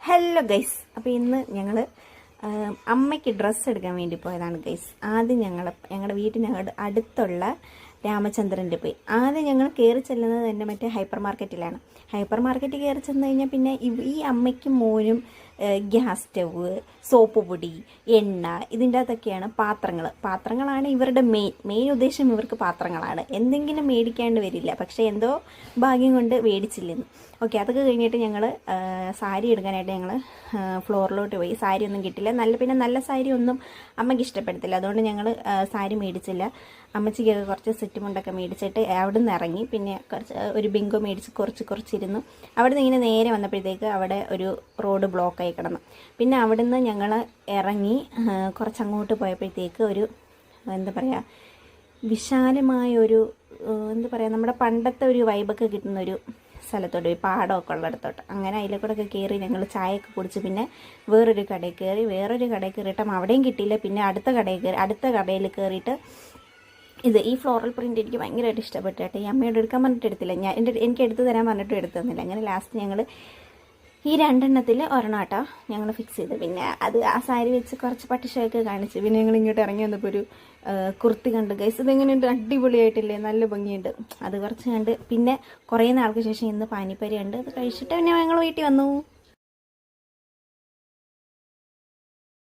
Hello guys. അപ്പോൾ ഇന്ന് ഞങ്ങൾ അമ്മയ്ക്ക് ഡ്രസ്സ് എടുക്കാൻ വേണ്ടി പോയതാണ് ഗൈസ്. ആദ്യം ഞങ്ങളുടെ വീട്ടിനകത്ത് അടുത്തുള്ള രാമചന്ദ്രൻ്റെ പോയി. ആദ്യം ഞങ്ങൾ കയറി ചെല്ലുന്നത് തന്നെ മറ്റേ ഹൈപ്പർ മാർക്കറ്റിലാണ്. ഹൈപ്പർ മാർക്കറ്റിൽ കയറി ചെന്ന് കഴിഞ്ഞാൽ പിന്നെ ഈ അമ്മയ്ക്കും മോനും ഗ്യാസ് സ്റ്റവ്, സോപ്പ് പൊടി, എണ്ണ, ഇതിൻ്റെ അകത്തൊക്കെയാണ് പാത്രങ്ങളാണ് ഇവരുടെ മെയിൻ ഉദ്ദേശം. ഇവർക്ക് പാത്രങ്ങളാണ്. എന്തെങ്കിലും മേടിക്കാണ്ട് വരില്ല. പക്ഷേ എന്തോ ഭാഗ്യം കൊണ്ട് മേടിച്ചില്ലെന്ന്. ഓക്കെ, അതൊക്കെ കഴിഞ്ഞിട്ട് ഞങ്ങൾ സാരി എടുക്കാനായിട്ട് ഞങ്ങൾ ഫ്ലോറിലോട്ട് പോയി. സാരി ഒന്നും കിട്ടില്ല. നല്ല സാരി ഒന്നും അമ്മയ്ക്ക് ഇഷ്ടപ്പെടത്തില്ല. അതുകൊണ്ട് ഞങ്ങൾ സാരി മേടിച്ചില്ല. അമ്മച്ചിക്കൊക്കെ കുറച്ച് സെറ്റ് മുണ്ടൊക്കെ മേടിച്ചിട്ട് അവിടെ നിന്ന് ഇറങ്ങി. പിന്നെ ഒരു ബിങ്കോ മേടിച്ച് കുറച്ചിരുന്നു. അവിടെ നിന്ന് ഇങ്ങനെ നേരെ വന്നപ്പോഴത്തേക്ക് അവിടെ ഒരു റോഡ് ബ്ലോക്കായി കിടന്നു. പിന്നെ അവിടെ നിന്ന് ഞങ്ങൾ ഇറങ്ങി കുറച്ചങ്ങോട്ട് പോയപ്പോഴത്തേക്ക് ഒരു എന്താ പറയുക, വിശാലമായ ഒരു എന്താ പറയുക, നമ്മുടെ പണ്ടത്തെ ഒരു വൈബൊക്കെ കിട്ടുന്നൊരു സ്ഥലത്തോട്ട് പോയി, പാടമൊക്കെ ഉള്ളിടത്തോട്ട്. അങ്ങനെ അതിലേക്കൂടെ കയറി ഞങ്ങൾ ചായയൊക്കെ കുടിച്ച് പിന്നെ വേറൊരു കടയിൽ കയറിയിട്ട് അവിടെയും കിട്ടിയില്ല. പിന്നെ അടുത്ത കടയിൽ കയറിയിട്ട് ഈ ഫ്ലോറൽ പ്രിൻ്റ് എനിക്ക് ഭയങ്കരമായിട്ട് ഇഷ്ടപ്പെട്ടു കേട്ടോ. ഈ അമ്മയോട് എടുക്കാൻ പറഞ്ഞിട്ട് എടുത്തില്ല. എനിക്ക് എടുത്തു തരാൻ പറഞ്ഞിട്ടും എടുത്തു തന്നില്ല. അങ്ങനെ ലാസ്റ്റ് ഞങ്ങൾ ഈ രണ്ടെണ്ണത്തിൽ ഒരെണ്ണം കേട്ടോ ഞങ്ങൾ ഫിക്സ് ചെയ്ത്. പിന്നെ ആ സാരി വെച്ച് കുറച്ച് പട്ടിഷയൊക്കെ കാണിച്ച് പിന്നെ ഞങ്ങൾ ഇങ്ങോട്ട് ഇറങ്ങി വന്നപ്പോൾ ഒരു കുർത്തി കണ്ട് ഗൈസ്. ഇതെങ്ങനെയുണ്ട്? അടിപൊളിയായിട്ടില്ലേ? നല്ല ഭംഗിയുണ്ട്. അത് കുറച്ച് കണ്ട് പിന്നെ കുറേ നാൾക്ക് ശേഷം ഇന്ന് പാനിപ്പരി ഉണ്ട്. അത് കഴിച്ചിട്ട് പിന്നെ ഞങ്ങൾ വീട്ടിൽ വന്നു.